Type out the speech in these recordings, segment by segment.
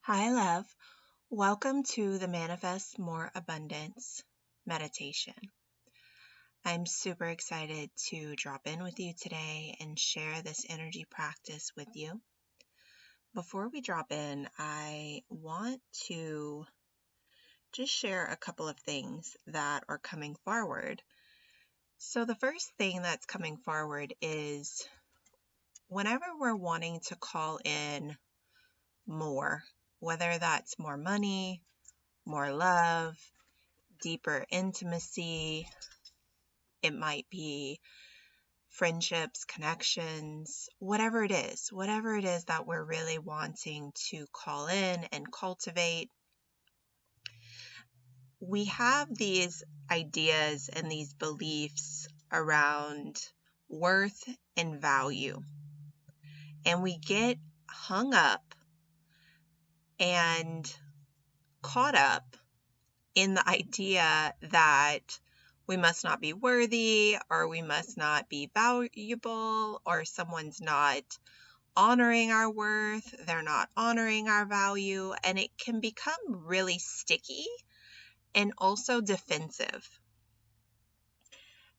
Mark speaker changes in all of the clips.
Speaker 1: Hi, love. Welcome to the Manifest More Abundance meditation. I'm super excited to drop in with you today and share this energy practice with you. Before we drop in, I want to just share a couple of things that are coming forward. So, the first thing that's coming forward is whenever we're wanting to call in more, whether that's more money, more love, deeper intimacy. It might be friendships, connections, whatever it is that we're really wanting to call in and cultivate. We have these ideas and these beliefs around worth and value, and we get hung up and caught up in the idea that we must not be worthy, or we must not be valuable, or someone's not honoring our worth, they're not honoring our value, and it can become really sticky and also defensive.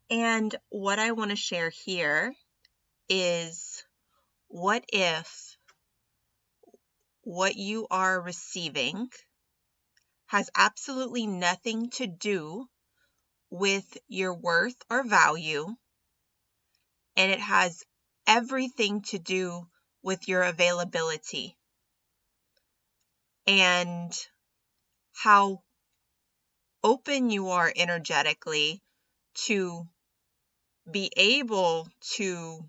Speaker 1: And what I want to share here is, what if what you are receiving has absolutely nothing to do with your worth or value, and it has everything to do with your availability and how open you are energetically to be able to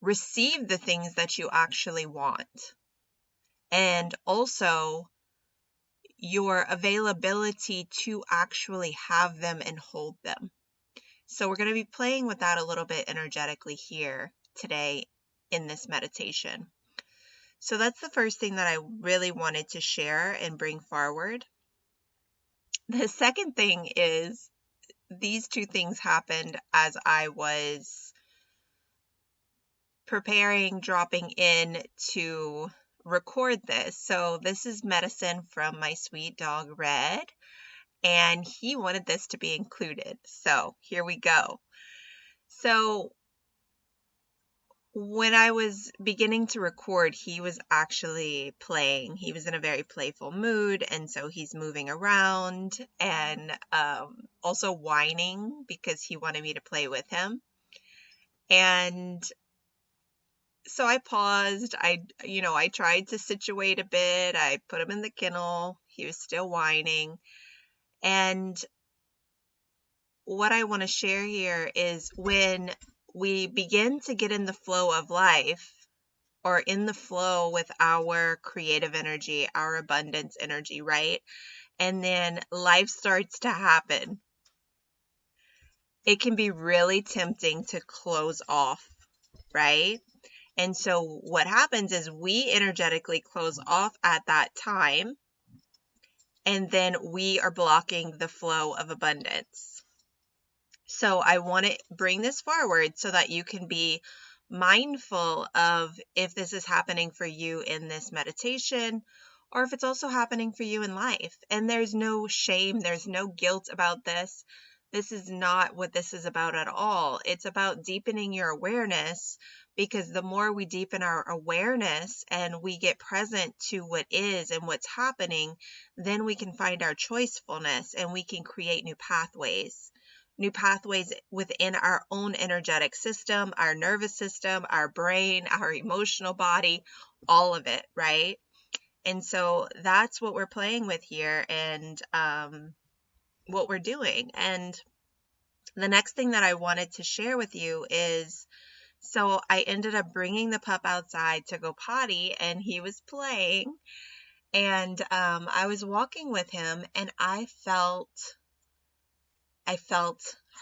Speaker 1: receive the things that you actually want, and also your availability to actually have them and hold them. So we're going to be playing with that a little bit energetically here today in this meditation. So that's the first thing that I really wanted to share and bring forward. The second thing is, these two things happened as I was preparing, dropping in to record this. So this is medicine from my sweet dog, Red, and he wanted this to be included. So here we go. So when I was beginning to record, he was actually playing. He was in a very playful mood, and so he's moving around and also whining because he wanted me to play with him. And so I paused. I tried to situate a bit. I put him in the kennel. He was still whining. And what I want to share here is, when we begin to get in the flow of life, or in the flow with our creative energy, our abundance energy, right? And then life starts to happen. It can be really tempting to close off, right? And so what happens is, we energetically close off at that time, and then we are blocking the flow of abundance. So I want to bring this forward so that you can be mindful of if this is happening for you in this meditation, or if it's also happening for you in life. And there's no shame, there's no guilt about this. This is not what this is about at all. It's about deepening your awareness, because the more we deepen our awareness and we get present to what is and what's happening, then we can find our choicefulness and we can create new pathways within our own energetic system, our nervous system, our brain, our emotional body, all of it, right? And so that's what we're playing with here, and what we're doing. And the next thing that I wanted to share with you is, so I ended up bringing the pup outside to go potty, and he was playing, and I was walking with him, and I felt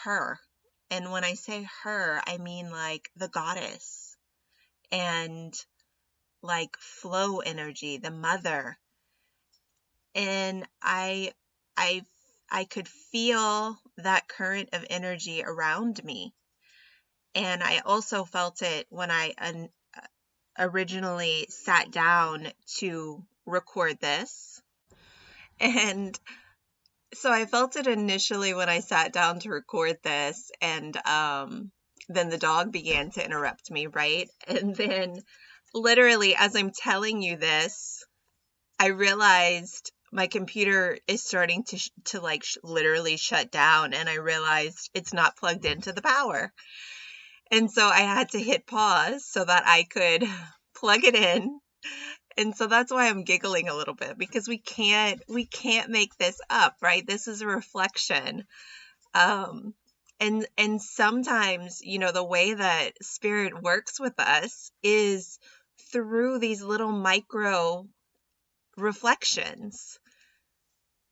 Speaker 1: her. And when I say her, I mean like the goddess, and like flow energy, the mother. And I could feel that current of energy around me. And I also felt it when I originally sat down to record this. And so I felt it initially when I sat down to record this, and then the dog began to interrupt me, right? And then literally as I'm telling you this, I realized my computer is starting to like literally shut down, and I realized it's not plugged into the power. And so I had to hit pause so that I could plug it in. And so that's why I'm giggling a little bit, because we can't make this up, right? This is a reflection. Um and sometimes, the way that spirit works with us is through these little micro reflections.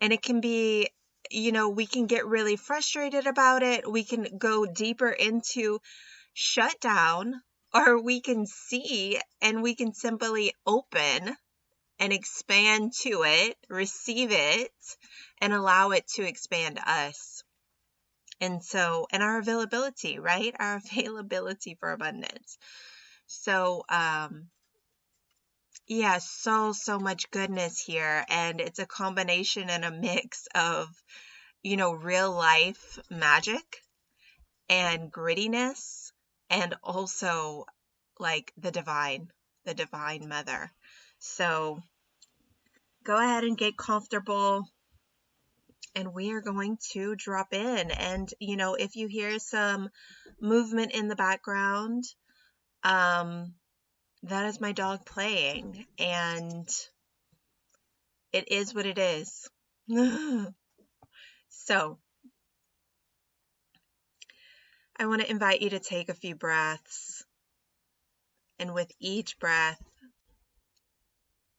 Speaker 1: And it can be, we can get really frustrated about it. We can go deeper into shut down, or we can see and we can simply open and expand to it, receive it, and allow it to expand us. And our availability, right? Our availability for abundance. So, yeah, so much goodness here. And it's a combination and a mix of, real life magic and grittiness, and also like the divine mother. So go ahead and get comfortable, and we are going to drop in. And, if you hear some movement in the background, that is my dog playing, and it is what it is. So I want to invite you to take a few breaths, and with each breath,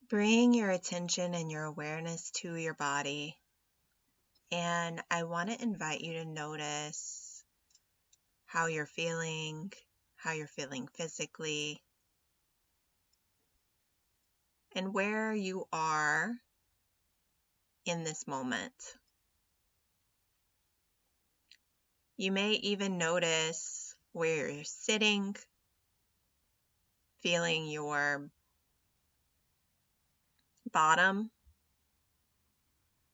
Speaker 1: bring your attention and your awareness to your body. And I want to invite you to notice how you're feeling physically, and where you are in this moment. You may even notice where you're sitting, feeling your bottom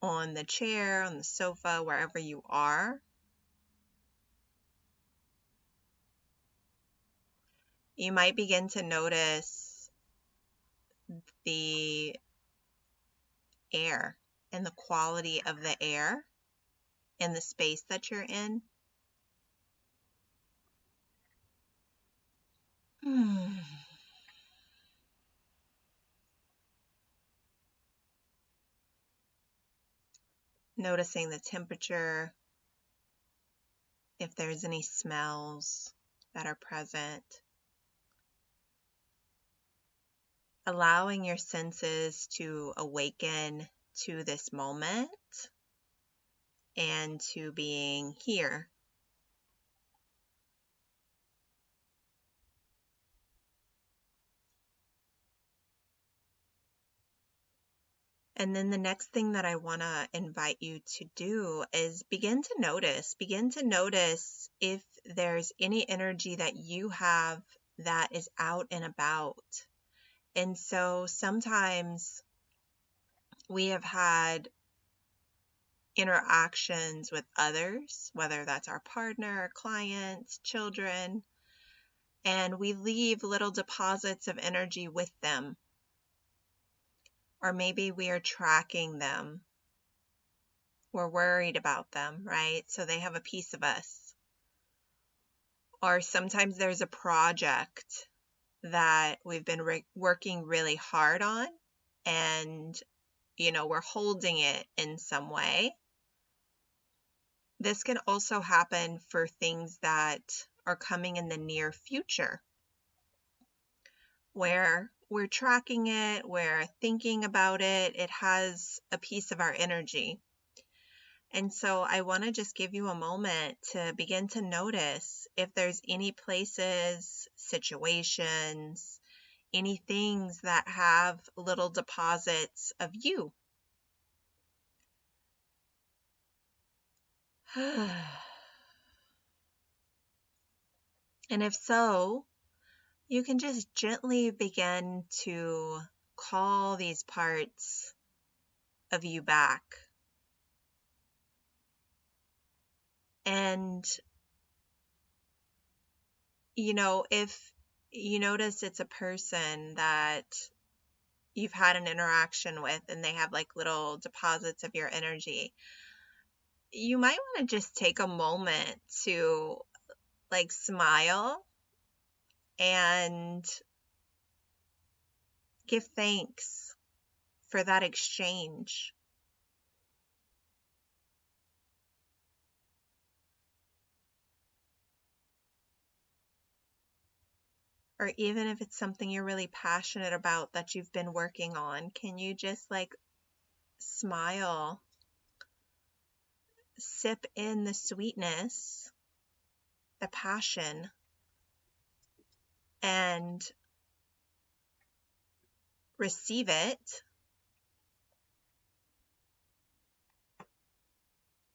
Speaker 1: on the chair, on the sofa, wherever you are. You might begin to notice the air and the quality of the air in the space that you're in. Noticing the temperature, if there's any smells that are present. Allowing your senses to awaken to this moment and to being here. And then the next thing that I want to invite you to do is begin to notice if there's any energy that you have that is out and about. And so sometimes we have had interactions with others, whether that's our partner, clients, children, and we leave little deposits of energy with them. Or maybe we are tracking them. We're worried about them, right? So they have a piece of us. Or sometimes there's a project that we've been working really hard on, and, we're holding it in some way. This can also happen for things that are coming in the near future, where we're tracking it, we're thinking about it, it has a piece of our energy. And so I want to just give you a moment to begin to notice if there's any places, situations, any things that have little deposits of you. And if so, you can just gently begin to call these parts of you back. And, if you notice it's a person that you've had an interaction with and they have like little deposits of your energy, you might want to just take a moment to like smile and give thanks for that exchange. Or even if it's something you're really passionate about that you've been working on, can you just like smile, sip in the sweetness, the passion, and receive it?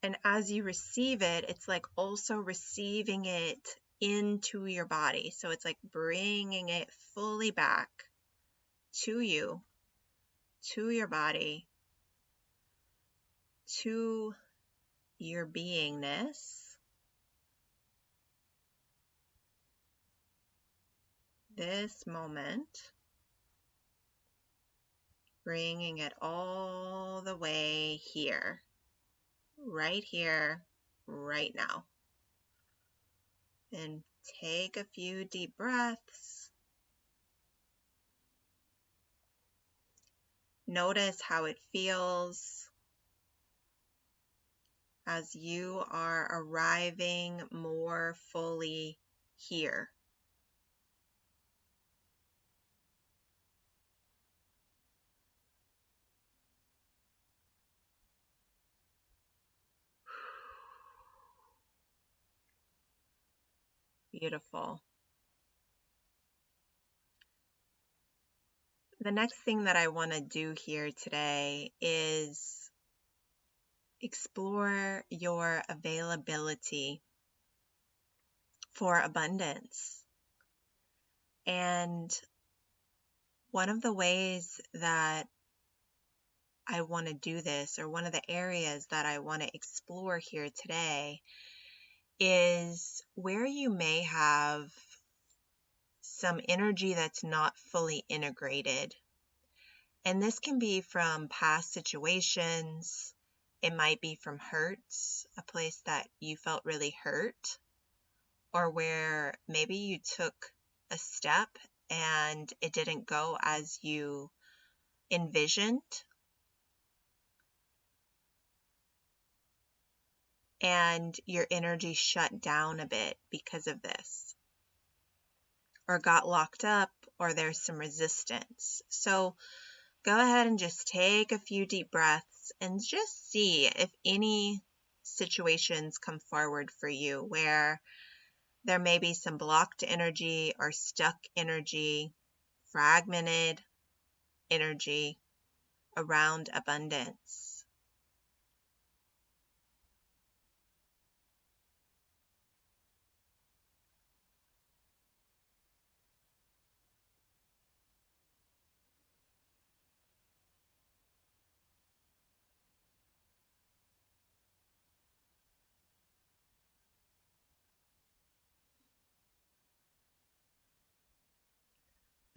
Speaker 1: And as you receive it, it's like also receiving it into your body. So it's like bringing it fully back to you, to your body, to your beingness. This moment, bringing it all the way here, right now. And take a few deep breaths. Notice how it feels as you are arriving more fully here. Beautiful. The next thing that I want to do here today is explore your availability for abundance. And one of the ways that I want to do this, or one of the areas that I want to explore here today, is where you may have some energy that's not fully integrated. And this can be from past situations. It might be from hurts, a place that you felt really hurt, or where maybe you took a step and it didn't go as you envisioned, and your energy shut down a bit because of this, or got locked up, or there's some resistance. So go ahead and just take a few deep breaths and just see if any situations come forward for you where there may be some blocked energy or stuck energy, fragmented energy around abundance.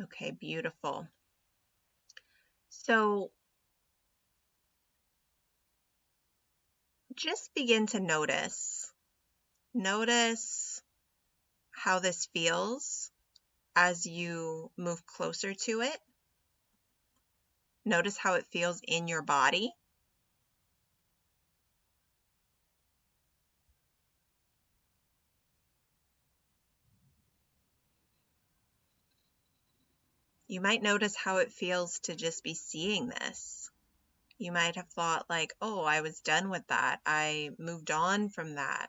Speaker 1: Okay, beautiful. So just begin to notice. Notice how this feels as you move closer to it. Notice how it feels in your body. You might notice how it feels to just be seeing this. You might have thought like, oh, I was done with that. I moved on from that.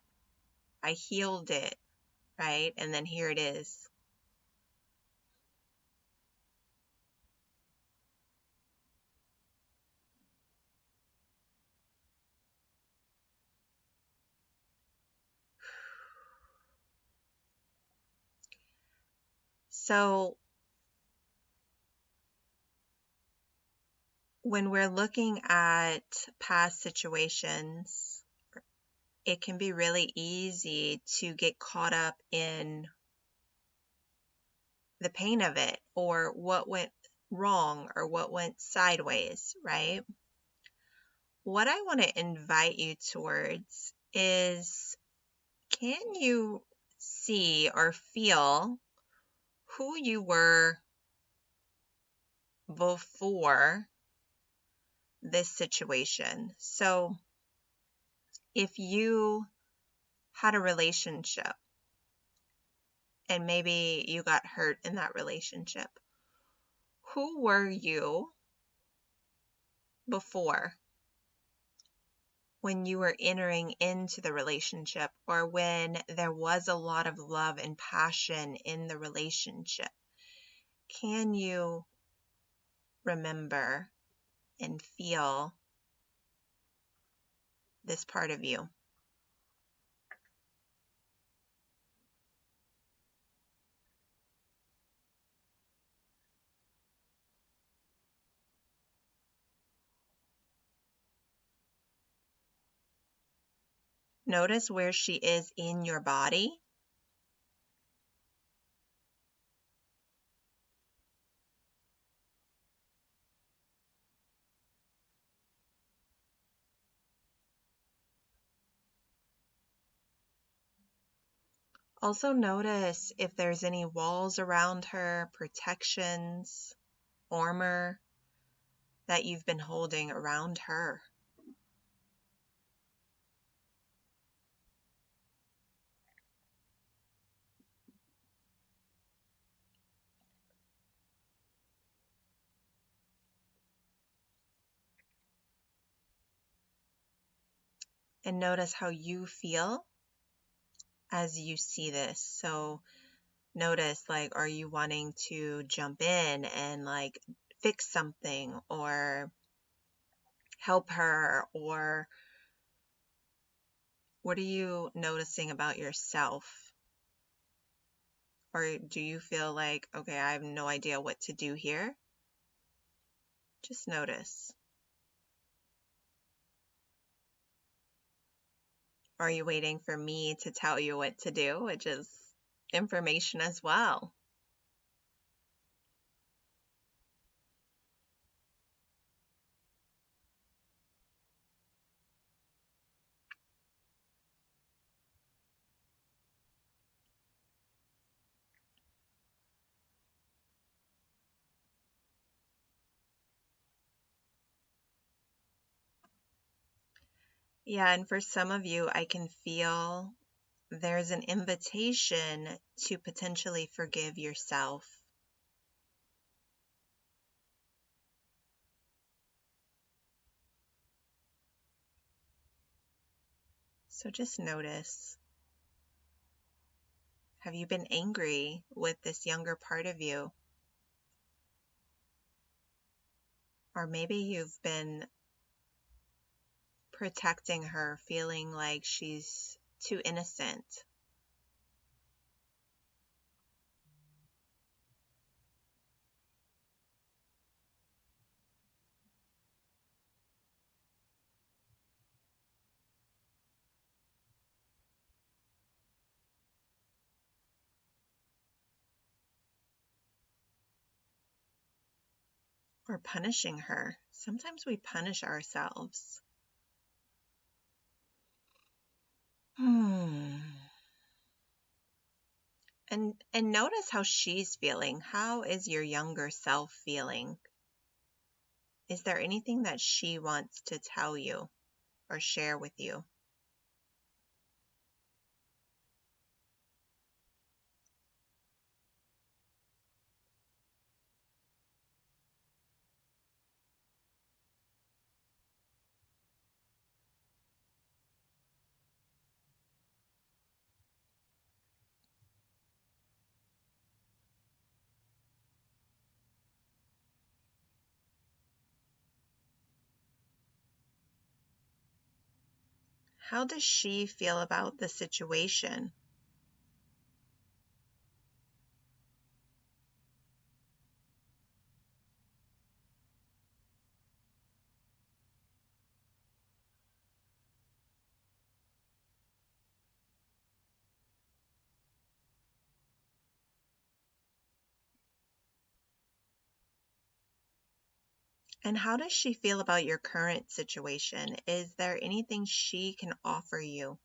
Speaker 1: I healed it, right? And then here it is. So when we're looking at past situations, it can be really easy to get caught up in the pain of it or what went wrong or what went sideways, right? What I want to invite you towards is, can you see or feel who you were before this situation? So if you had a relationship and maybe you got hurt in that relationship, who were you before when you were entering into the relationship or when there was a lot of love and passion in the relationship? Can you remember and feel this part of you? Notice where she is in your body. Also notice if there's any walls around her, protections, armor that you've been holding around her. And notice how you feel as you see this. So notice, like, are you wanting to jump in and like fix something or help her, or what are you noticing about yourself? Or do you feel like, okay, I have no idea what to do here? Just notice. Are you waiting for me to tell you what to do, which is information as well? Yeah, and for some of you, I can feel there's an invitation to potentially forgive yourself. So just notice. Have you been angry with this younger part of you? Or maybe you've been protecting her, feeling like she's too innocent. Or punishing her. Sometimes we punish ourselves. Hmm. And notice how she's feeling. How is your younger self feeling? Is there anything that she wants to tell you or share with you? How does she feel about the situation? And how does she feel about your current situation? Is there anything she can offer you?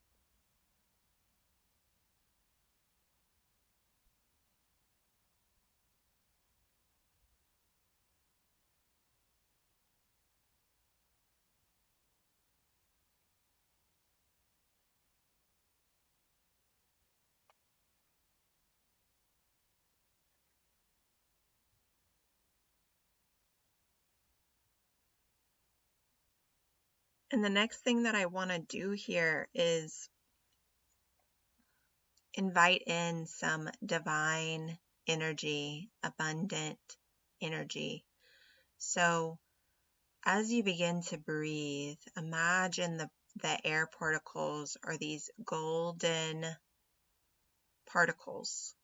Speaker 1: And the next thing that I want to do here is invite in some divine energy, abundant energy. So as you begin to breathe, imagine the air particles are these golden particles.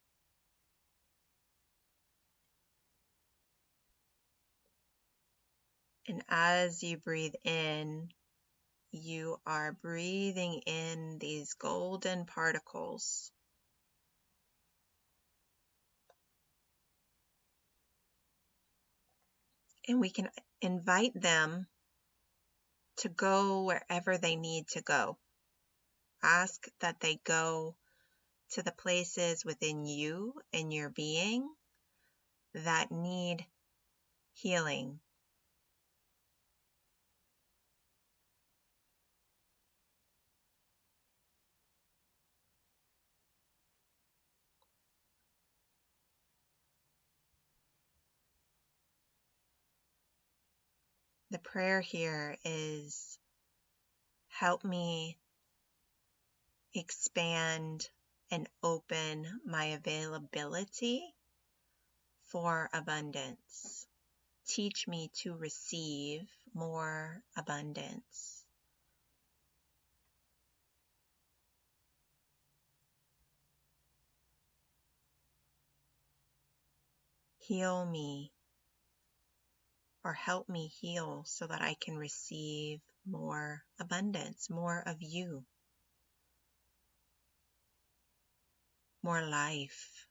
Speaker 1: And as you breathe in, you are breathing in these golden particles. And we can invite them to go wherever they need to go. Ask that they go to the places within you and your being that need healing. The prayer here is, help me expand and open my availability for abundance. Teach me to receive more abundance. Heal me, or help me heal so that I can receive more abundance, more of you, more life.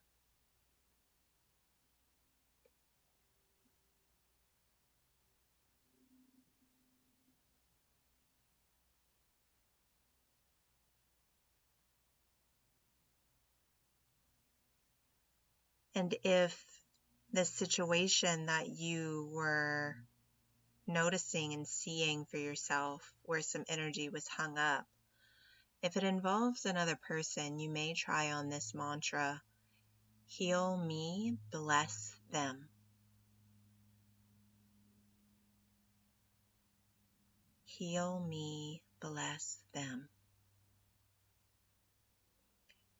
Speaker 1: And if the situation that you were noticing and seeing for yourself where some energy was hung up, if it involves another person, you may try on this mantra: heal me, bless them. Heal me, bless them.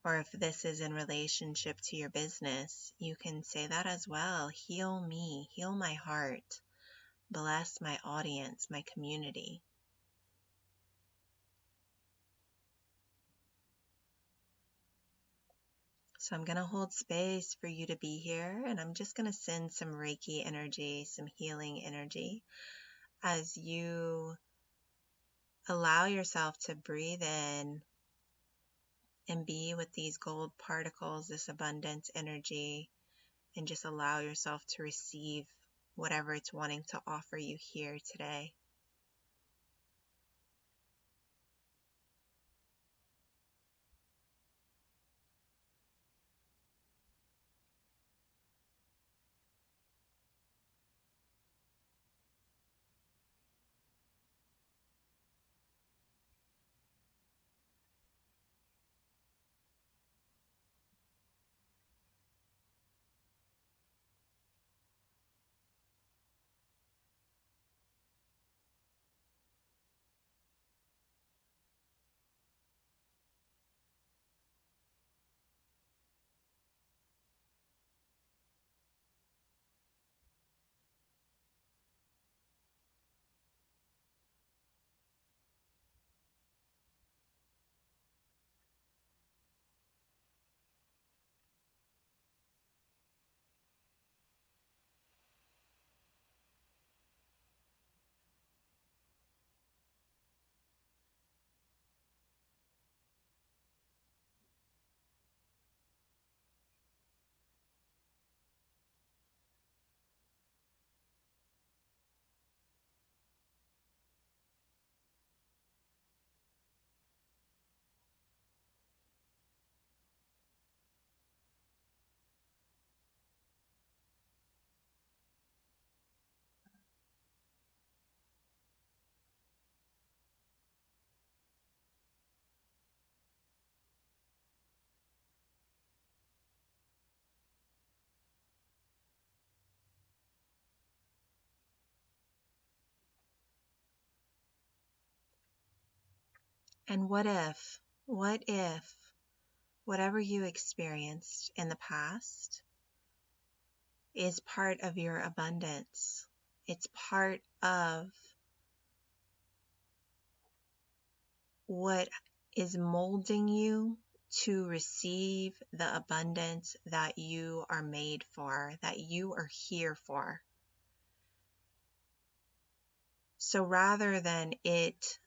Speaker 1: Or if this is in relationship to your business, you can say that as well. Heal me, heal my heart, bless my audience, my community. So I'm going to hold space for you to be here, and I'm just going to send some Reiki energy, some healing energy, as you allow yourself to breathe in and be with these gold particles, this abundance energy, and just allow yourself to receive whatever it's wanting to offer you here today. And what if whatever you experienced in the past is part of your abundance? It's part of what is molding you to receive the abundance that you are made for, that you are here for. So rather than it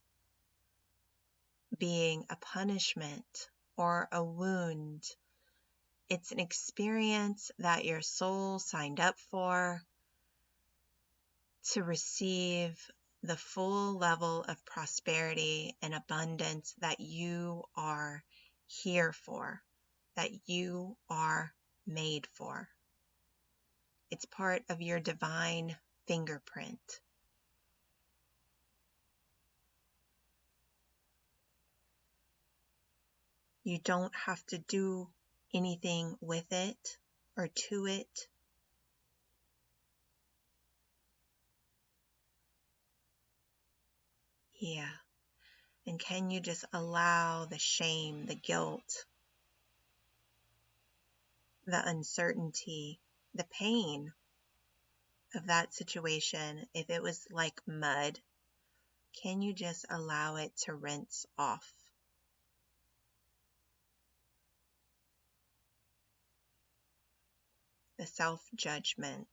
Speaker 1: being a punishment or a wound, it's an experience that your soul signed up for to receive the full level of prosperity and abundance that you are here for, that you are made for. It's part of your divine fingerprint. You don't have to do anything with it or to it. Yeah. And can you just allow the shame, the guilt, the uncertainty, the pain of that situation, if it was like mud, can you just allow it to rinse off? The self-judgment,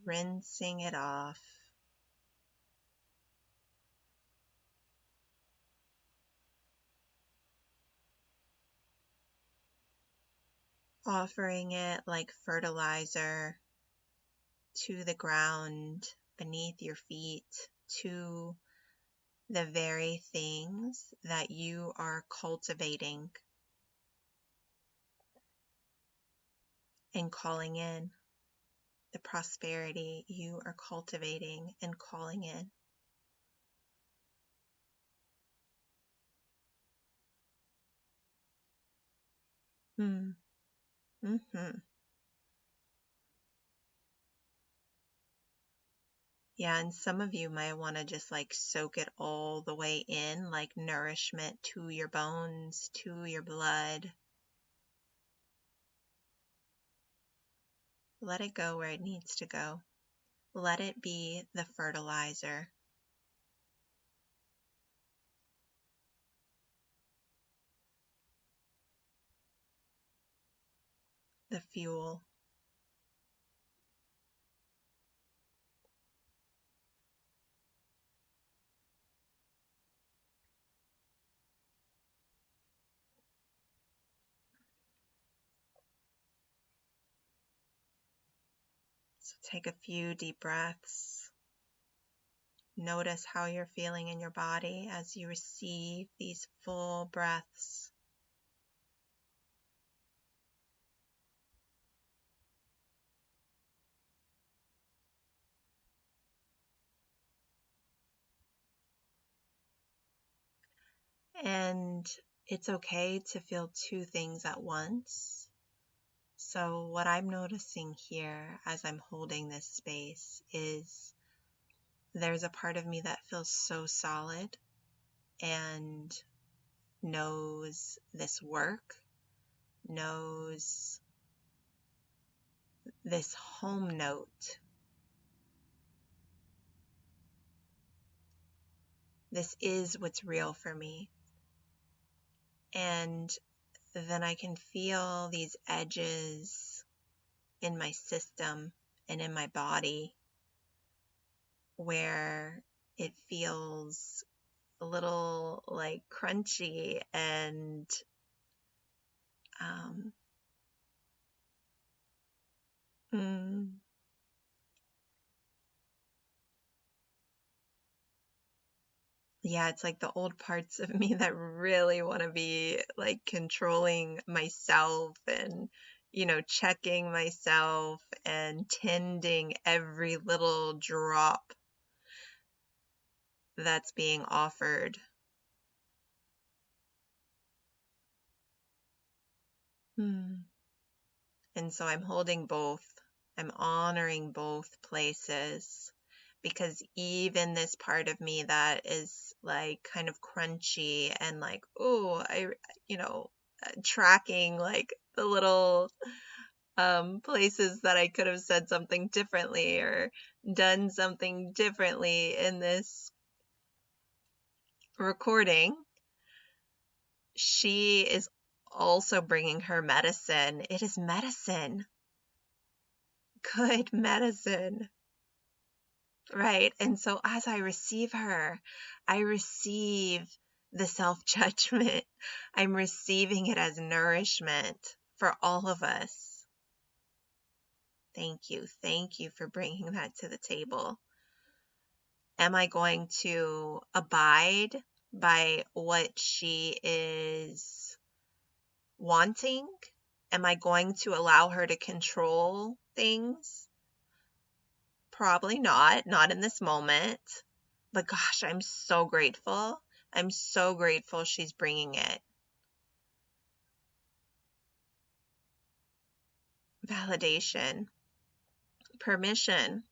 Speaker 1: rinsing it off. Offering it like fertilizer to the ground beneath your feet, to the very things that you are cultivating and calling in, the prosperity you are cultivating and calling in. Mm-hmm. Yeah, and some of you might want to just like soak it all the way in, like nourishment to your bones, to your blood. Let it go where it needs to go. Let it be the fertilizer, the fuel. So take a few deep breaths. Notice how you're feeling in your body as you receive these full breaths. And it's okay to feel two things at once. So what I'm noticing here as I'm holding this space is there's a part of me that feels so solid and knows this work, knows this home note. This is what's real for me. And then I can feel these edges in my system and in my body where it feels a little like crunchy and um, mm, yeah, it's like the old parts of me that really want to be like controlling myself and, checking myself and tending every little drop that's being offered. Hmm. And so I'm holding both. I'm honoring both places because even this part of me that is like kind of crunchy and like, oh, you know, tracking like the little places that I could have said something differently or done something differently in this recording, she is also bringing her medicine. It is medicine, good medicine, right? And so as I receive her, I receive the self-judgment. I'm receiving it as nourishment for all of us. Thank you. Thank you for bringing that to the table. Am I going to abide by what she is wanting? Am I going to allow her to control things? Probably not, not in this moment. But gosh, I'm so grateful. I'm so grateful she's bringing it. Validation, permission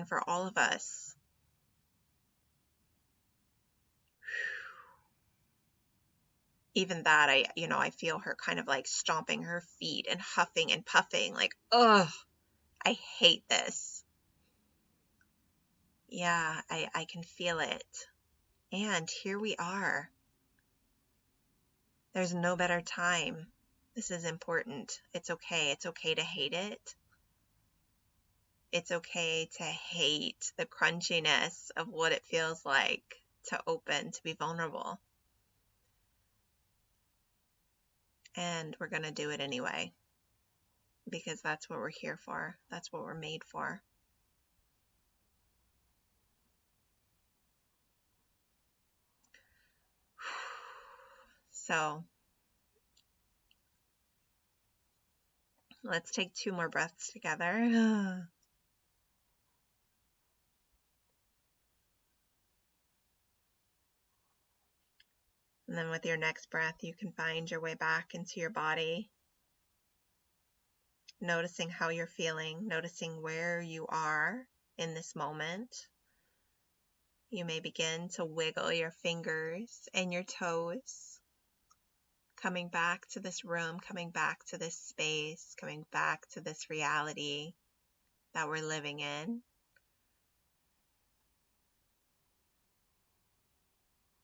Speaker 1: for all of us. Even that, I feel her kind of like stomping her feet and huffing and puffing like, ugh, I hate this. Yeah, I can feel it. And here we are. There's no better time. This is important. It's okay. It's okay to hate it. It's okay to hate the crunchiness of what it feels like to open, to be vulnerable. And we're going to do it anyway, because that's what we're here for. That's what we're made for. So let's take 2 more breaths together. And then with your next breath, you can find your way back into your body, noticing how you're feeling, noticing where you are in this moment. You may begin to wiggle your fingers and your toes, coming back to this room, coming back to this space, coming back to this reality that we're living in.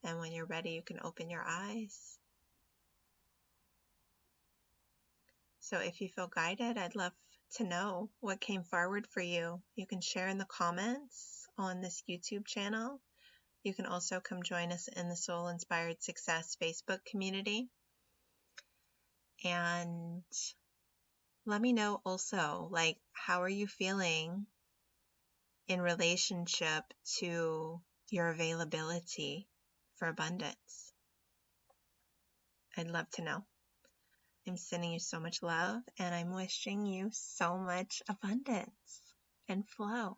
Speaker 1: And when you're ready, you can open your eyes. So if you feel guided, I'd love to know what came forward for you. You can share in the comments on this YouTube channel. You can also come join us in the Soul Inspired Success Facebook community. And let me know also, like, how are you feeling in relationship to your availability for abundance? I'd love to know. I'm sending you so much love, and I'm wishing you so much abundance and flow.